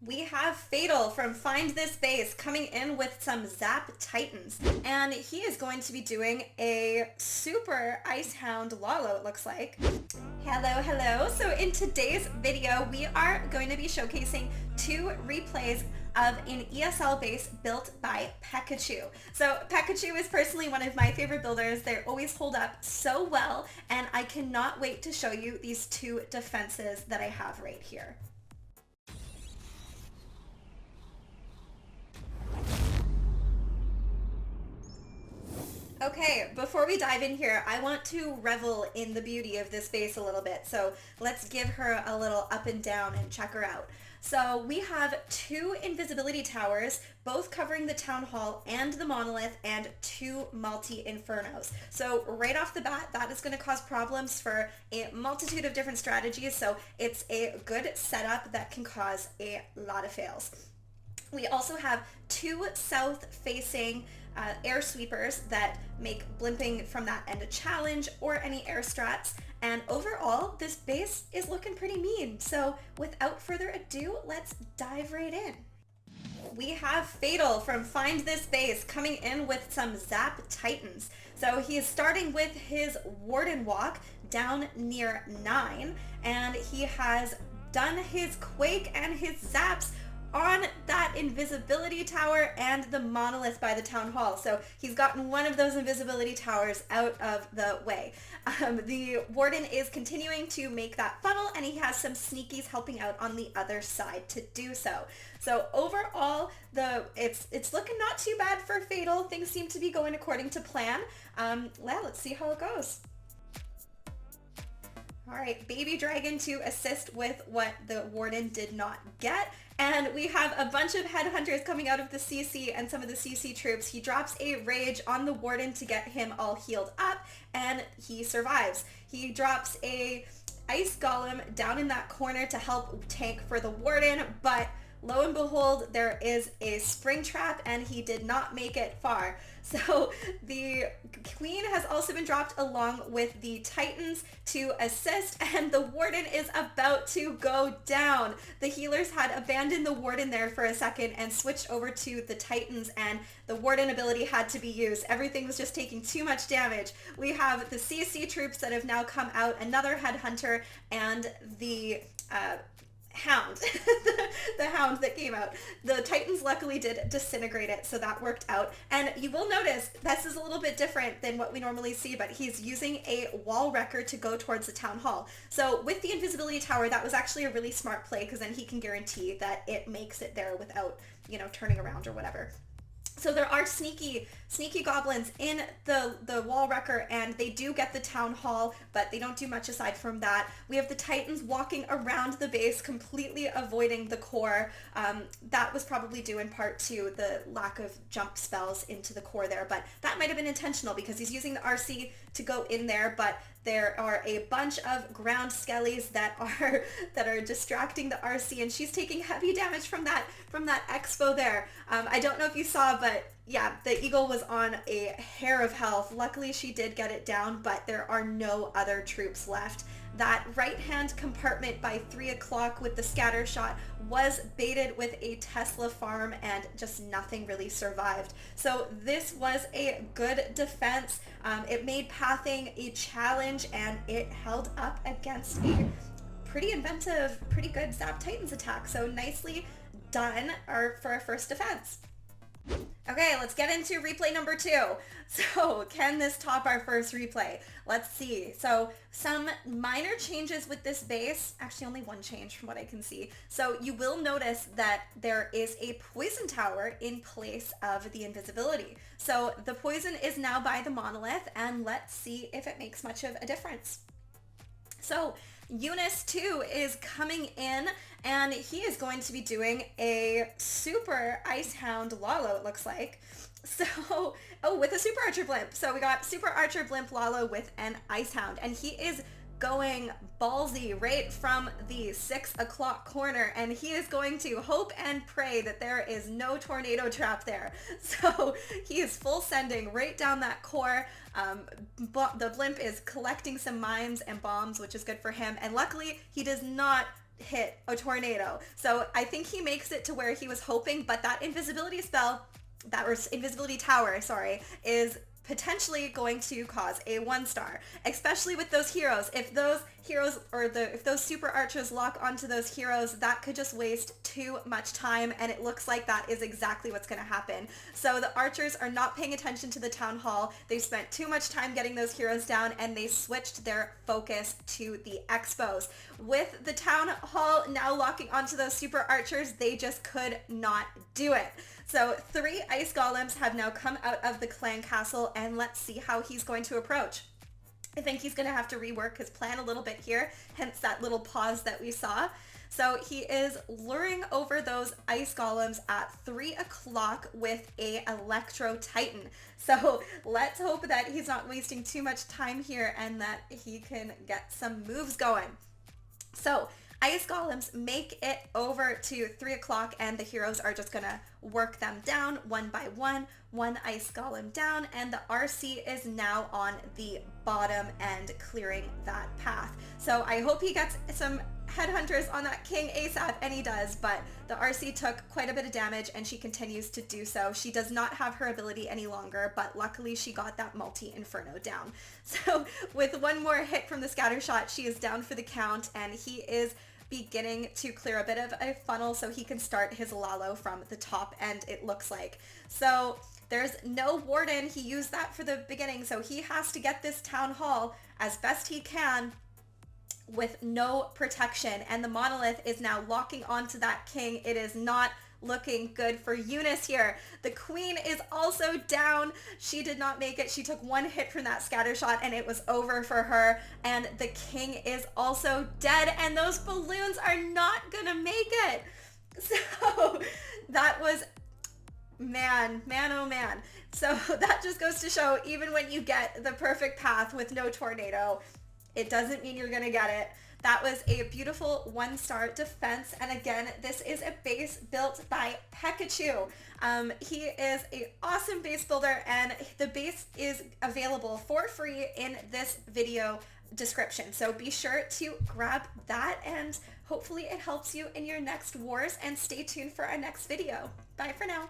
We have Fatal from Find This Base coming in with some Zap Titans, and he is going to be doing a super Ice Hound Lalo, it looks like. Hello. So in today's video, we are going to be showcasing two replays of an ESL base built by Pekkachu. So Pekkachu is personally one of my favorite builders. They always hold up so well, and I cannot wait to show you these two defenses that I have right here. Okay, before we dive in here, I want to revel in the beauty of this base a little bit. So let's give her a little up and down and check her out. So we have two invisibility towers, both covering the town hall and the monolith, and two multi-infernos. So right off the bat, that is going to cause problems for a multitude of different strategies. So it's a good setup that can cause a lot of fails. We also have two south-facing air sweepers that make blimping from that end a challenge, or any air strats. And overall, this base is looking pretty mean. So without further ado, let's dive right in. We have Fatal from Find This Base coming in with some Zap Titans. So he is starting with his Warden Walk down near 9, and he has done his Quake and his Zaps on that invisibility tower and the monolith by the town hall. So he's gotten one of those invisibility towers out of the way. The warden is continuing to make that funnel, and he has some sneakies helping out on the other side to do so. So overall, it's looking not too bad for Fatal. Things seem to be going according to plan. Let's see how it goes. All right, Baby Dragon to assist with what the Warden did not get. And we have a bunch of headhunters coming out of the CC and some of the CC troops. He drops a Rage on the Warden to get him all healed up, and he survives. He drops a Ice Golem down in that corner to help tank for the Warden, but lo and behold, there is a spring trap, and he did not make it far. So the Queen has also been dropped along with the Titans to assist, and the Warden is about to go down. The healers had abandoned the Warden there for a second and switched over to the Titans, and the Warden ability had to be used. Everything was just taking too much damage. We have the CC troops that have now come out, another headhunter, and the Hound, the Hound that came out. The Titans luckily did disintegrate it, so that worked out. And you will notice this is a little bit different than what we normally see, but he's using a wall wrecker to go towards the town hall. So with the invisibility tower, that was actually a really smart play, because then he can guarantee that it makes it there without, turning around or whatever. So there are sneaky goblins in the wall wrecker, and they do get the town hall, but they don't do much aside from that. We have the Titans walking around the base, completely avoiding the core. That was probably due in part to the lack of jump spells into the core there, but that might have been intentional because he's using the RC to go in there, but there are a bunch of ground skellies that are distracting the RC, and she's taking heavy damage from that expo there. I don't know if you saw, but yeah, the Eagle was on a hair of health. Luckily, she did get it down, but there are no other troops left. That right-hand compartment by 3 o'clock with the scatter shot was baited with a Tesla farm, and just nothing really survived. So this was a good defense. It made pathing a challenge, and it held up against a pretty inventive, pretty good Zap Titans attack. So nicely done for our first defense. Okay, let's get into replay number 2. So can this top our first replay? Let's see. So some minor changes with this base, actually only one change from what I can see. So you will notice that there is a poison tower in place of the invisibility. So the poison is now by the monolith, and let's see if it makes much of a difference. So Eunice 2 is coming in, and he is going to be doing a super Ice Hound Lalo, it looks like. So, with a super Archer Blimp. So we got super Archer Blimp Lalo with an Ice Hound, and he is going ballsy right from the 6 o'clock corner, and he is going to hope and pray that there is no tornado trap there. So he is full sending right down that core. The blimp is collecting some mines and bombs, which is good for him, and luckily he does not hit a tornado. So I think he makes it to where he was hoping, but that invisibility spell, that or invisibility tower, sorry, is potentially going to cause a 1-star, especially with those heroes. If those heroes or if those super archers lock onto those heroes, that could just waste too much time, and it looks like that is exactly what's going to happen. So the archers are not paying attention to the town hall. They've spent too much time getting those heroes down, and they switched their focus to the expos. With the town hall now locking onto those super archers, they just could not do it. So 3 ice golems have now come out of the clan castle, and let's see how he's going to approach. I think he's going to have to rework his plan a little bit here, hence that little pause that we saw. So he is luring over those ice golems at 3 o'clock with a Electro Titan. So let's hope that he's not wasting too much time here and that he can get some moves going. So ice golems make it over to 3 o'clock, and the heroes are just gonna work them down one by one ice golem down, and the RC is now on the bottom end clearing that path. So I hope he gets some headhunters on that king ASAP, and he does, but the RC took quite a bit of damage and she continues to do so. She does not have her ability any longer, but luckily she got that multi-inferno down. So with one more hit from the scatter shot, she is down for the count, and he is beginning to clear a bit of a funnel so he can start his Lalo from the top end, it looks like. So there's no warden. He used that for the beginning, so he has to get this town hall as best he can with no protection, and the monolith is now locking onto that king. It is not looking good for Eunice here. The queen is also down. She did not make it. She took one hit from that scatter shot and it was over for her. And the king is also dead, and those balloons are not gonna make it. So that was, man, oh man. So that just goes to show, even when you get the perfect path with no tornado, it doesn't mean you're gonna get it. That was a beautiful 1-star defense. And again, this is a base built by Pekkachu. He is an awesome base builder, and the base is available for free in this video description. So be sure to grab that, and hopefully it helps you in your next wars, and stay tuned for our next video. Bye for now.